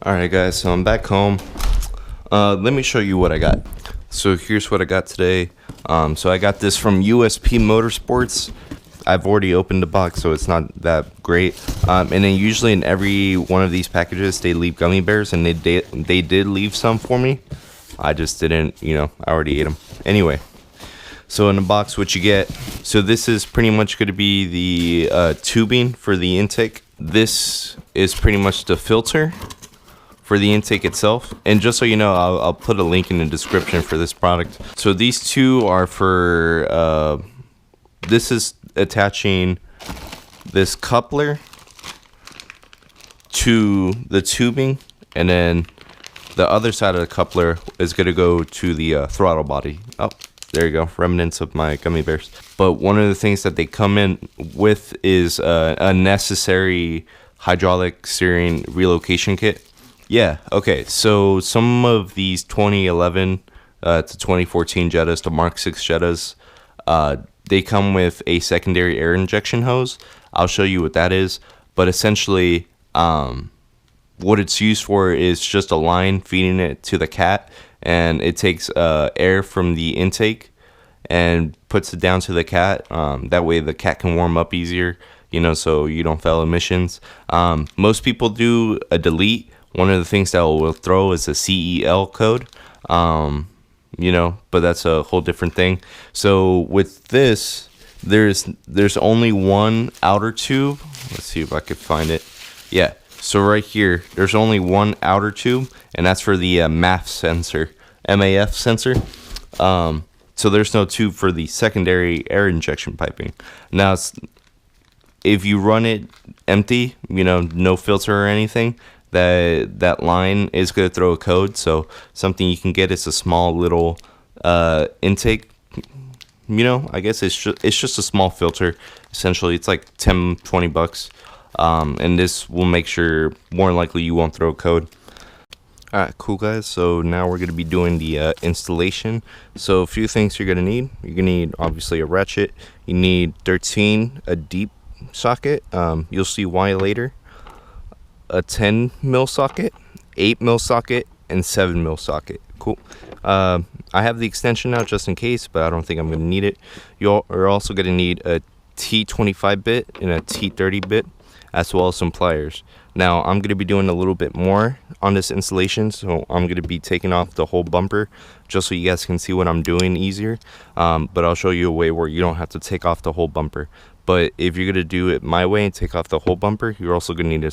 Alright guys, so I'm back home. Let me show you what I got. So here's what I got today. So I got this from USP Motorsports. I've already opened the box, so it's not that great. And then usually in every one of these packages, they leave gummy bears, and they did leave some for me. I just didn't, I already ate them. Anyway, so in the box, what you get, so this is pretty much going to be the tubing for the intake. This is pretty much the filter for the intake itself. And just so you know, I'll put a link in the description for this product. So these two are for, this is attaching this coupler to the tubing, and then the other side of the coupler is going to go to the throttle body. Oh, there you go, remnants of my gummy bears. But one of the things that they come in with is a necessary hydraulic steering relocation kit. Yeah, okay, so some of these 2011 to 2014 Jettas, the Mark 6 Jettas, they come with a secondary air injection hose. I'll show you what that is, but essentially what it's used for is just a line feeding it to the cat, and it takes air from the intake and puts it down to the cat. That way the cat can warm up easier, so you don't fail emissions. Most people do a delete. One of the things that will throw is a CEL code, but that's a whole different thing. So with this, there's only one outer tube. Let's see if I could find it. Yeah, so right here, there's only one outer tube, and that's for the MAF sensor, MAF sensor. So there's no tube for the secondary air injection piping. Now, if you run it empty, no filter or anything, that line is going to throw a code. So something you can get is a small little intake. I guess it's just a small filter. Essentially, it's like 10-20 bucks. And this will make sure, more than likely, you won't throw a code. Alright, cool guys, so now we're going to be doing the installation. So a few things you're going to need. You're going to need, obviously, a ratchet. You need 13, a deep socket. You'll see why later. A 10 mil socket, 8 mil socket, and 7 mil socket. Cool. I have the extension now just in case, but I don't think I'm going to need it. You're also going to need a T25 bit and a T30 bit, as well as some pliers. Now, I'm going to be doing a little bit more on this installation, so I'm going to be taking off the whole bumper just so you guys can see what I'm doing easier. But I'll show you a way where you don't have to take off the whole bumper. But if you're going to do it my way and take off the whole bumper, you're also going to need a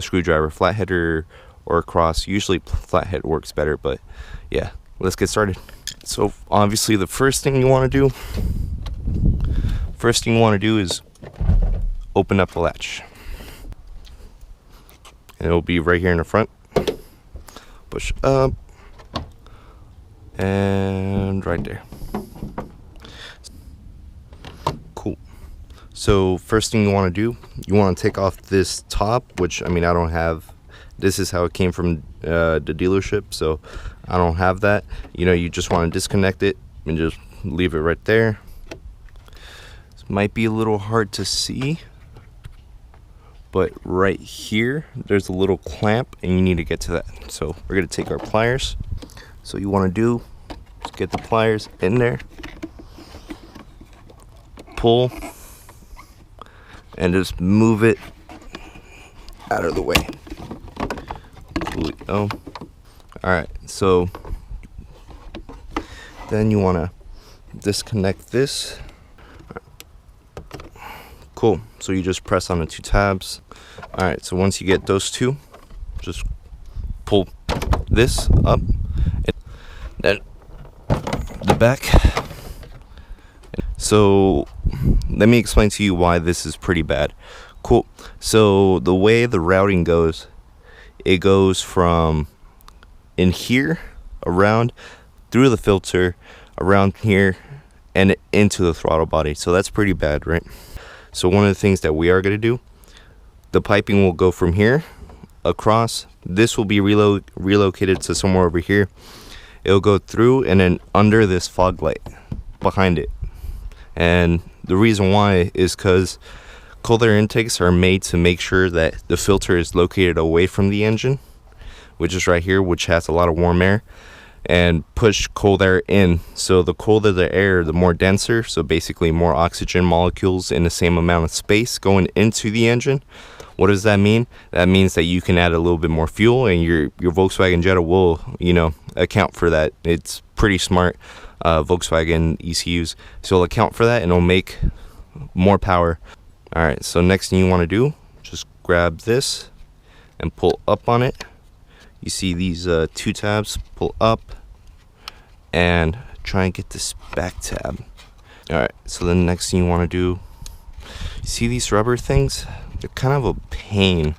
screwdriver, flathead or a cross. Usually flathead works better, but yeah, let's get started. So obviously the first thing you want to do is open up the latch. And it'll be right here in the front. Push up. And right there. Cool. So first thing you want to do, you want to take off this top, which, I don't have. This is how it came from the dealership, so I don't have that. You just want to disconnect it and just leave it right there. This might be a little hard to see, but right here there's a little clamp, and you need to get to that. So we're going to take our pliers. So you want to do is get the pliers in there, pull, and just move it out of the way. Cool. Oh, alright, so then you want to disconnect this. Cool, so you just press on the two tabs. Alright, so once you get those two, just pull this up, and then the back. So let me explain to you why this is pretty bad. Cool, so the way the routing goes, it goes from in here, around, through the filter, around here, and into the throttle body. So that's pretty bad, right? So one of the things that we are going to do, the piping will go from here across. This will be relocated to somewhere over here. It'll go through and then under this fog light behind it. And the reason why is because cold air intakes are made to make sure that the filter is located away from the engine. which is right here, which has a lot of warm air, and push cold air in. So the colder the air, the more denser, so basically more oxygen molecules in the same amount of space going into the engine. What does that mean? That means that you can add a little bit more fuel, and your Volkswagen Jetta will, you know, account for that. It's pretty smart, Volkswagen ECUs. So it'll account for that, and it'll make more power. All right, so next thing you want to do, just grab this and pull up on it. You see these two tabs, pull up and try and get this back tab. All right, so the next thing you want to do, you see these rubber things? They're kind of a pain,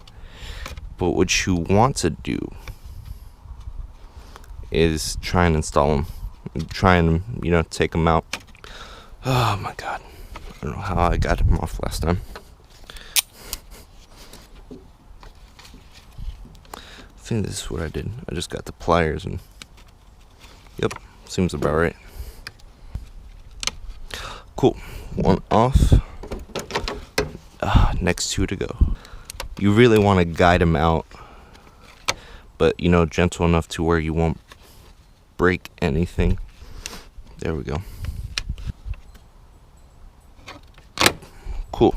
but what you want to do is try and install them. Try and, you know, take them out. Oh my God, I don't know how I got them off last time. I think this is what I did. I just got the pliers and yep, seems about right. Cool, one off. Next two to go. You really want to guide them out, but you know, gentle enough to where you won't break anything. There we go. Cool.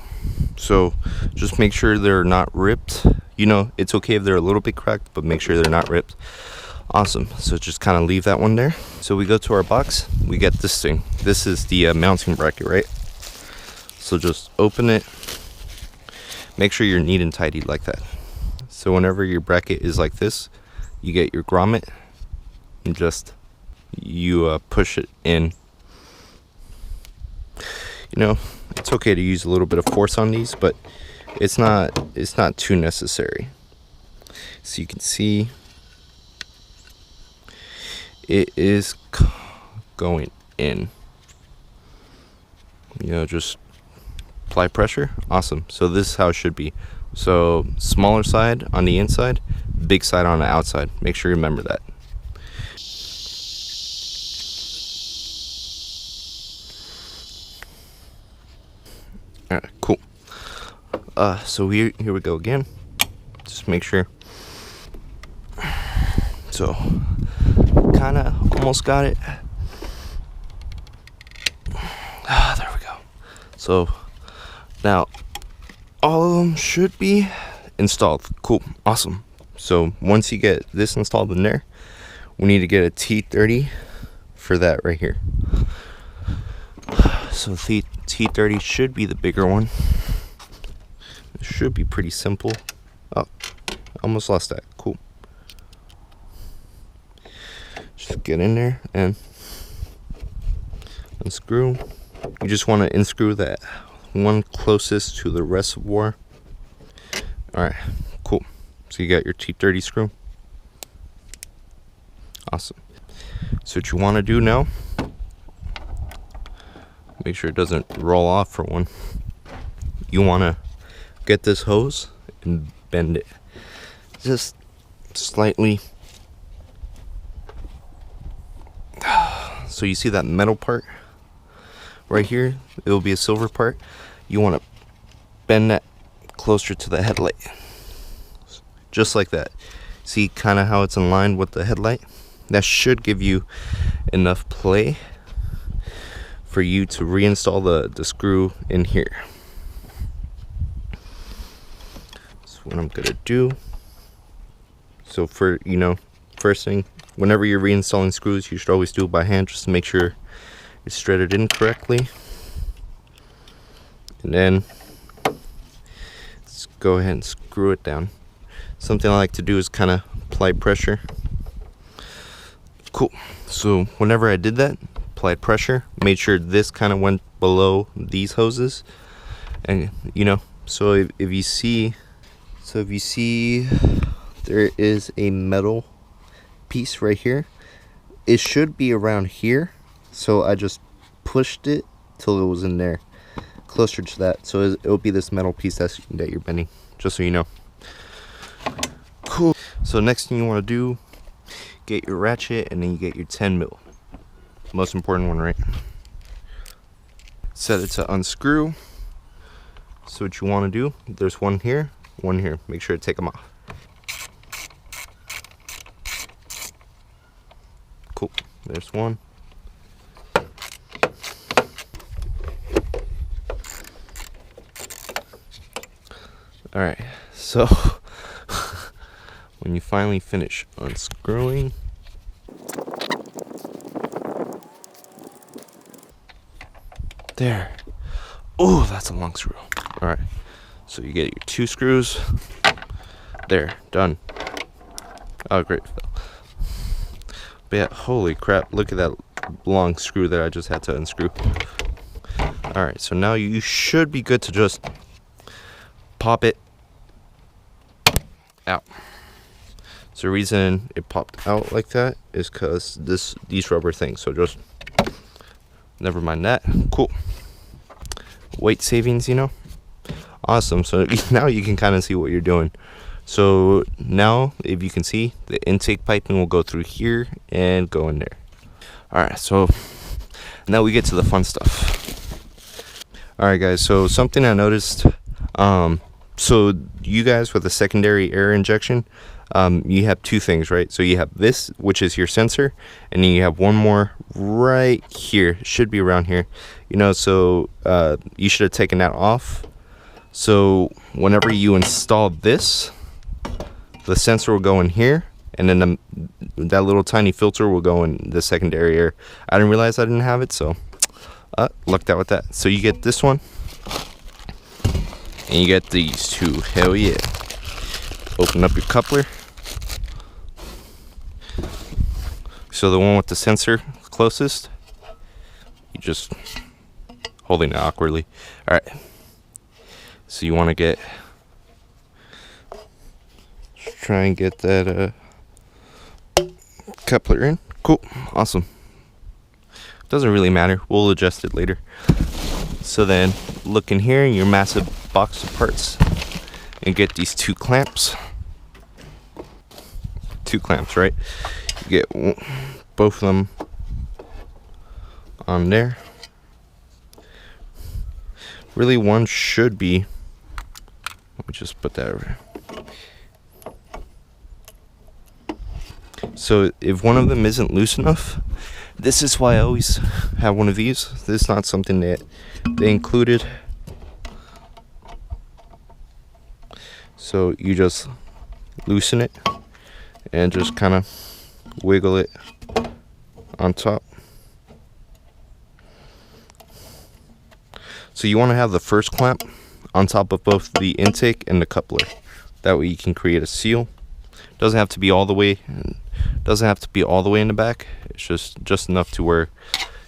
So just make sure they're not ripped. You know, it's okay if they're a little bit cracked, but make sure they're not ripped. Awesome. So just kind of leave that one there. So we go to our box. We get this thing. This is the mounting bracket, right? So just open it. Make sure you're neat and tidy like that. So whenever your bracket is like this, you get your grommet and just you push it in. You know, it's okay to use a little bit of force on these, but it's not too necessary. So you can see it is going in. You know, just apply pressure. Awesome. So this is how it should be. So smaller side on the inside, big side on the outside. Make sure you remember that. All right, cool. So here we go again. Just make sure. So kind of almost got it. There we go. So now all of them should be installed. Cool, awesome. So once you get this installed in there, we need to get a T30 for that right here. So the T30 should be the bigger one. It should be pretty simple. Oh, almost lost that. Cool. Just get in there and unscrew. You just want to unscrew that one closest to the reservoir. Alright, cool. So you got your T30 screw. Awesome. So what you want to do now, make sure it doesn't roll off for one. You want to get this hose and bend it just slightly. So you see that metal part right here? It will be a silver part. You want to bend that closer to the headlight, just like that. See kind of how it's in line with the headlight? That should give you enough play for you to reinstall the screw in here. That's what I'm gonna do. So for, you know, first thing, whenever you're reinstalling screws, you should always do it by hand just to make sure it's threaded in correctly. And then let's go ahead and screw it down. Something I like to do is kind of apply pressure. Cool. So whenever I did that, applied pressure, made sure this kind of went below these hoses. And you know, so if you see there is a metal piece right here, it should be around here. So I just pushed it till it was in there, closer to that. So it'll be this metal piece that you're bending, just so you know. Cool. So next thing you want to do, get your ratchet, and then you get your 10 mil. Most important one, right? Set it to unscrew. So what you want to do, there's one here, one here. Make sure to take them off. There's one. Alright, so when you finally finish unscrewing, there. Oh, that's a long screw. Alright, so you get your 2 screws. There, done. Oh, great. But yeah, holy crap, look at that long screw that I just had to unscrew. Alright, so now you should be good to just pop it out. So the reason it popped out like that is because these rubber things. So just never mind that. Cool. Weight savings, you know. Awesome. So now you can kind of see what you're doing. So now, if you can see, the intake piping will go through here and go in there. All right. So now we get to the fun stuff. All right, guys. So something I noticed. So you guys with a secondary air injection, you have 2 things, right? So you have this, which is your sensor, and then you have one more right here. It should be around here, you know. So you should have taken that off. So whenever you install this, the sensor will go in here, and then that little tiny filter will go in the secondary air. I didn't realize I didn't have it, so lucked out with that. So you get this one. And you get these 2. Hell yeah. Open up your coupler. So the one with the sensor closest, you just holding it awkwardly. Alright. So you want to get, try and get that coupler in. Cool. Awesome. Doesn't really matter. We'll adjust it later. So then look in here in your massive box of parts and get these 2 clamps. 2 clamps, right? You get both of them on there. Really, one should be, let me just put that over. So if one of them isn't loose enough, this is why I always have one of these. This is not something that they included. So you just loosen it and just kind of wiggle it on top. So you want to have the first clamp on top of both the intake and the coupler. That way you can create a seal. Doesn't have to be all the way in the back. It's just enough to where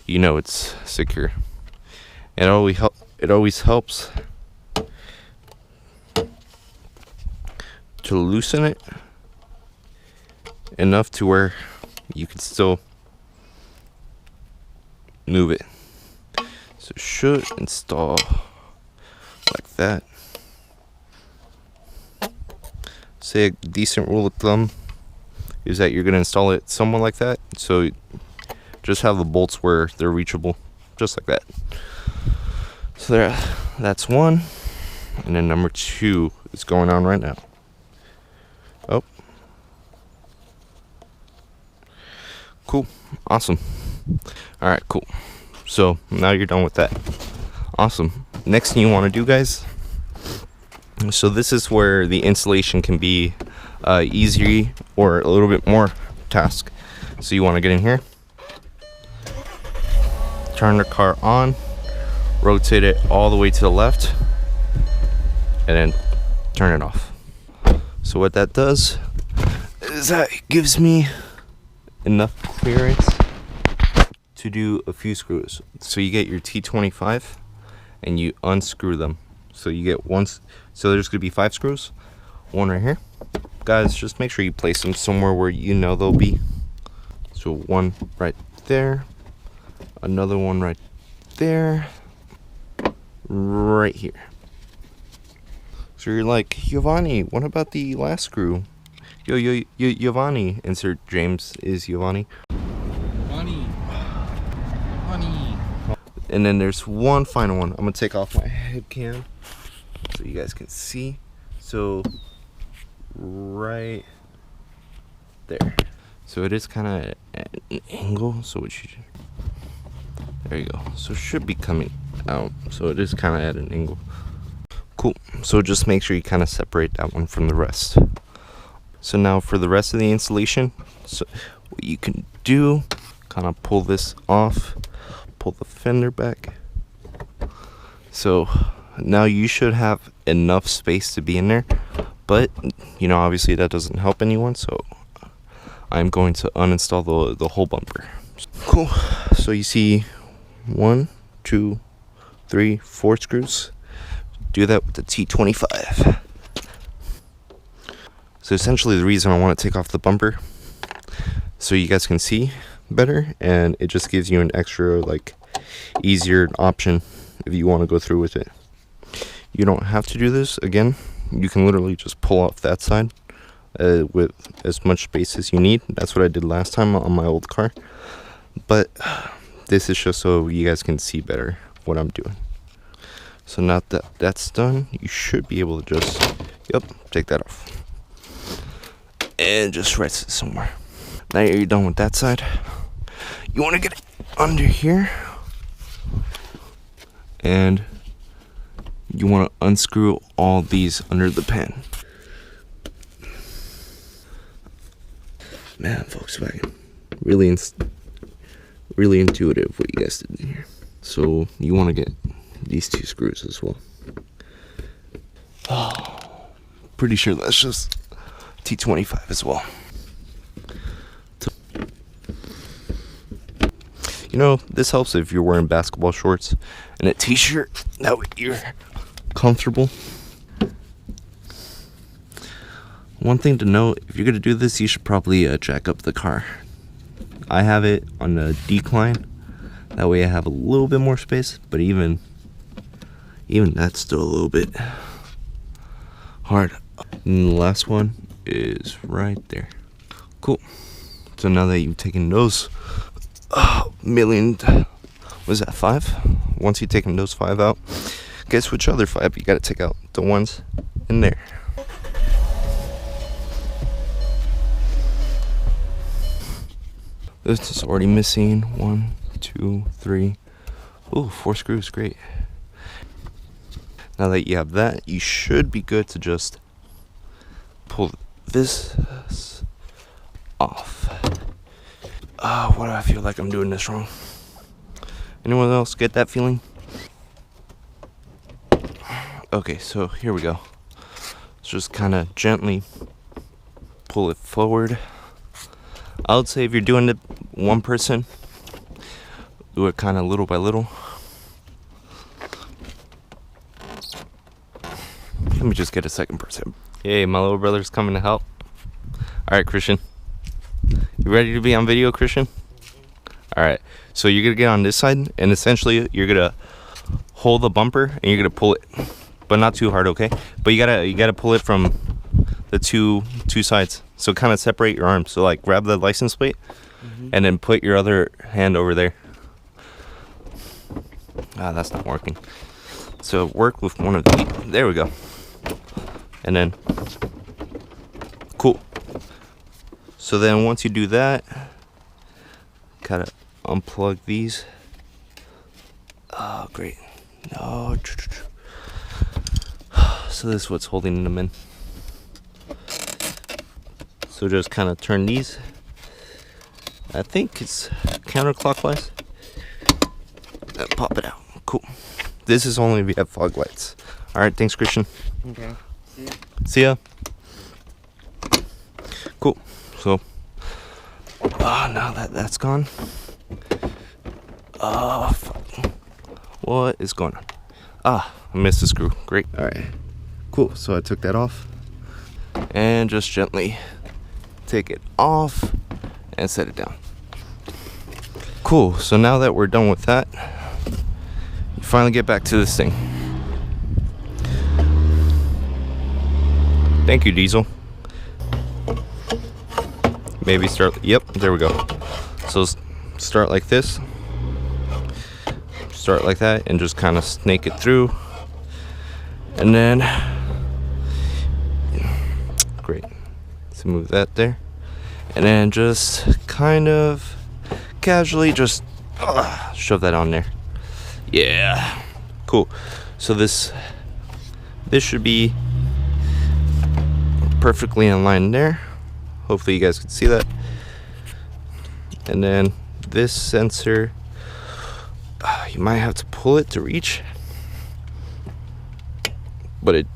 you know it's secure. And it always helps to loosen it enough to where you can still move it. So should install like that. Say a decent rule of thumb is that you're going to install it somewhat like that. So just have the bolts where they're reachable, just like that. So there, that's one. And then number 2 is going on right now. Oh. Cool. Awesome. Alright, cool. So now you're done with that. Awesome. Next thing you want to do, guys. So this is where the installation can be easier or a little bit more task. So you want to get in here, turn the car on, rotate it all the way to the left, and then turn it off. So what that does is that it gives me enough clearance to do a few screws. So you get your T25 and you unscrew them. So you get one, so there's gonna be 5 screws, one right here. Guys, just make sure you place them somewhere where you know they'll be. So one right there, another one right there, right here. So you're like, Giovanni, what about the last screw? Yo, Giovanni. Insert James is Giovanni. Honey. And then there's one final one. I'm gonna take off my head cam so you guys can see. So right there. So it is kind of at an angle. So there you go. So it should be coming out. So it is kind of at an angle. Cool. So just make sure you kind of separate that one from the rest. So now for the rest of the installation, so what you can do, kind of pull this off, pull the fender back. So now you should have enough space to be in there, but you know, obviously that doesn't help anyone, so I'm going to uninstall the whole bumper. Cool. So you see 1, 2, 3, 4 screws. Do that with the T25. So essentially the reason I want to take off the bumper, so you guys can see better, and it just gives you an extra, like, easier option if you want to go through with it. You don't have to do this. Again, you can literally just pull off that side with as much space as you need. That's what I did last time on my old car, but this is just so you guys can see better what I'm doing. So now that that's done, you should be able to just take that off and just rest it somewhere. Now you're done with that side, you want to get it under here, and you want to unscrew all these under the pan. Man, Volkswagen, really intuitive what you guys did in here. So you want to get these 2 screws as well. Oh, pretty sure that's just T25 as well. You know, this helps if you're wearing basketball shorts and a t-shirt. That way you're comfortable. One thing to note, if you're going to do this, you should probably jack up the car. I have it on a decline. That way I have a little bit more space, but even that's still a little bit hard. And the last one is right there. Cool. So now that you've taken those was that 5? Once you've taken those 5 out, guess which other 5 you gotta take out? The ones in there. This is already missing 1, 2, 3. Ooh, 4 screws, great. Now that you have that, you should be good to just pull this off. Why do I feel like I'm doing this wrong? Anyone else get that feeling? Okay, so here we go. Let's just kind of gently pull it forward. I would say if you're doing it one person, do it kind of little by little. Let me just get a second person. Hey, my little brother's coming to help. Alright, Christian. You ready to be on video, Christian? Alright, so you're going to get on this side, and essentially you're going to hold the bumper, and you're going to pull it. But not too hard, okay? But you gotta pull it from the two sides. So kind of separate your arms. So like grab the license plate, and then put your other hand over there. That's not working. So work with one of these. There we go. And then, cool. So then once you do that, kind of unplug these. Oh, great. No. So this is what's holding them in. So just kind of turn these. I think it's counterclockwise. And pop it out. Cool. This is only if you have fog lights. Alright, thanks, Christian. Okay. See ya. Cool. So, now that's gone. Fuck. What is going on? I missed a screw. Great. Alright. Cool. So I took that off. And just gently take it off and set it down. Cool. So now that we're done with that, you finally get back to this thing. Thank you, Diesel. Maybe start. Yep, there we go. So start like this. Start like that and just kind of snake it through. And then, great. So move that there. And then just kind of casually just shove that on there. Yeah, cool. So this should be perfectly in line there. Hopefully you guys can see that. And then this sensor, you might have to pull it to reach, but it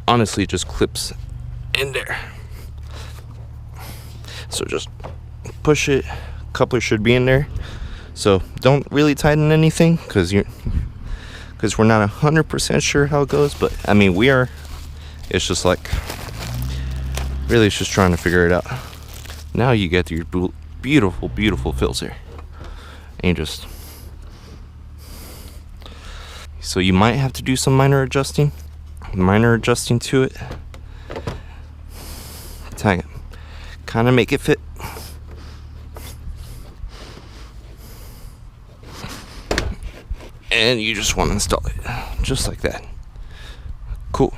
honestly just clips in there. So just push it. Coupler should be in there. So don't really tighten anything because we're not 100% sure how it goes, but I mean we are. It's just like really it's just trying to figure it out. Now you get your beautiful filter, and you just, so you might have to do some minor adjusting to it. Tag it, kind of make it fit. And you just want to install it just like that. Cool.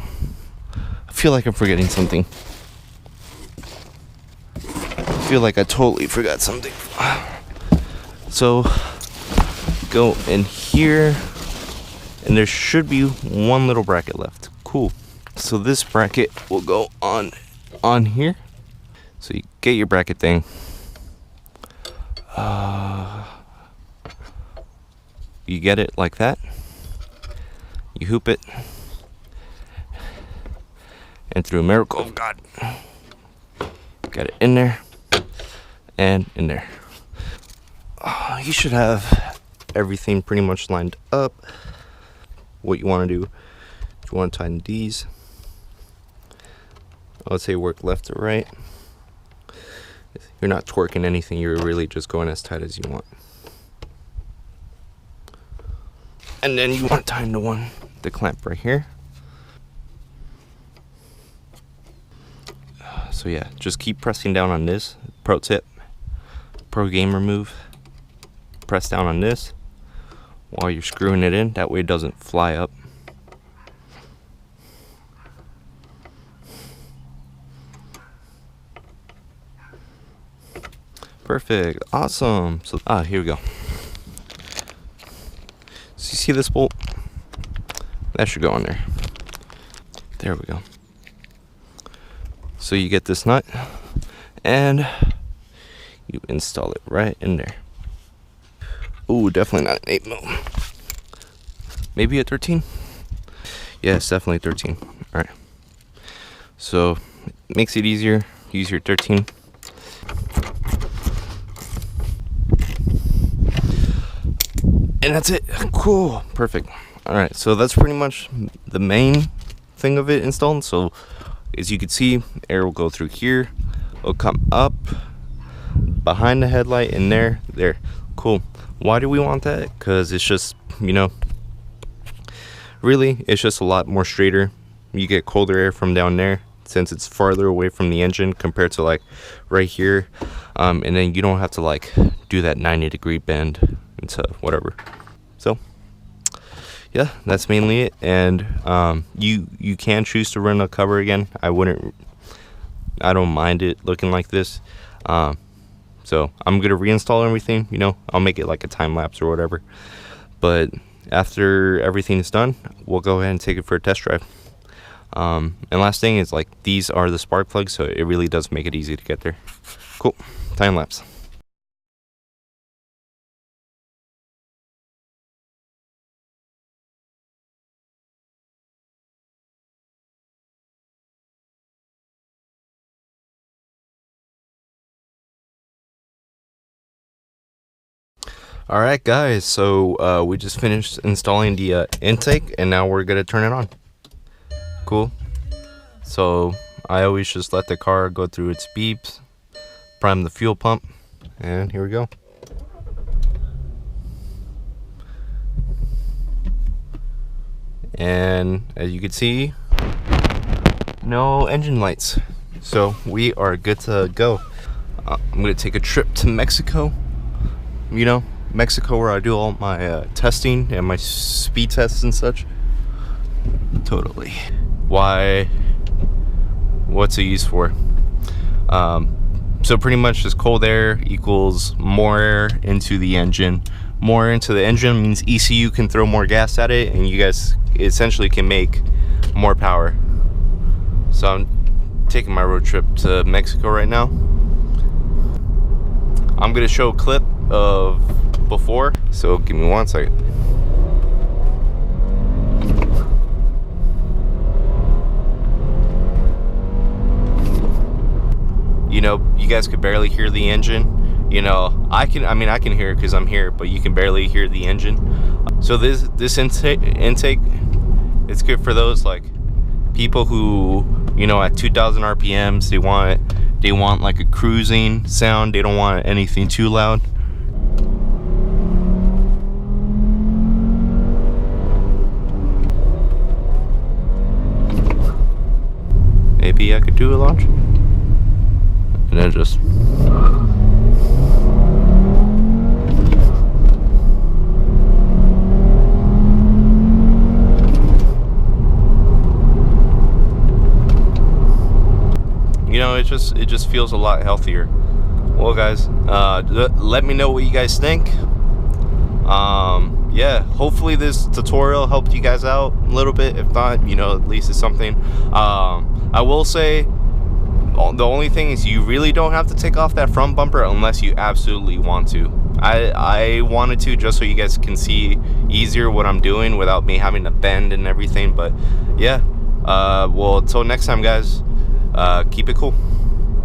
I feel like I'm forgetting something. I feel like I totally forgot something. So go in here, and there should be one little bracket left. Cool. So this bracket will go on here. So you get your bracket thing. You get it like that. You hoop it, and through a miracle of God, got it in there and in there. You should have everything pretty much lined up. What you want to do, you want to tighten these. I would say work left to right. You're not twerking anything, you're really just going as tight as you want. And then you want to tighten the clamp right here. So yeah, just keep pressing down on this. Pro tip, pro gamer move. Press down on this while you're screwing it in. That way it doesn't fly up. Perfect, awesome. So here we go. So you see this bolt? That should go on there. There we go. So you get this nut and you install it right in there. Ooh, definitely not an 8 mil. Maybe a 13? Yes, definitely 13. Alright. So it makes it easier. Use your 13. And that's it. Cool. Perfect. Alright, so that's pretty much the main thing of it installed. So as you can see, air will go through here. It'll come up behind the headlight and there. Cool. Why do we want that? Because it's just, really, it's just a lot more straighter. You get colder air from down there since it's farther away from the engine compared to like right here. And then you don't have to like do that 90-degree bend into whatever. So yeah, that's mainly it. And you can choose to run a cover again. I don't mind it looking like this. So I'm gonna reinstall everything, I'll make it like a time lapse or whatever. But after everything's done, we'll go ahead and take it for a test drive. And last thing is, like, these are the spark plugs, so it really does make it easy to get there. Cool. Time lapse. Alright guys, so we just finished installing the intake, and now we're gonna turn it on. Cool. So I always just let the car go through its beeps, prime the fuel pump, and here we go. And as you can see, no engine lights, so we are good to go. I'm gonna take a trip to Mexico, Mexico, where I do all my testing and my speed tests and such. Totally. Why? What's it used for? So pretty much just cold air equals more air into the engine. More into the engine means ECU can throw more gas at it, and you guys essentially can make more power. So I'm taking my road trip to Mexico right now. I'm gonna show a clip of before, so give me 1 second. You know, you guys could barely hear the engine. You know, I can hear it because I'm here, but you can barely hear the engine. So this intake, it's good for those like people who, you know, at 2,000 RPMs, they want like a cruising sound. They don't want anything too loud. Maybe I could do a launch and then just. You know, it just feels a lot healthier. Well, guys, let me know what you guys think. Yeah, hopefully this tutorial helped you guys out a little bit. If not, you know, at least it's something. I will say the only thing is you really don't have to take off that front bumper unless you absolutely want to. I wanted to, just so you guys can see easier what I'm doing without me having to bend and everything. But yeah, well, until next time, guys, keep it cool.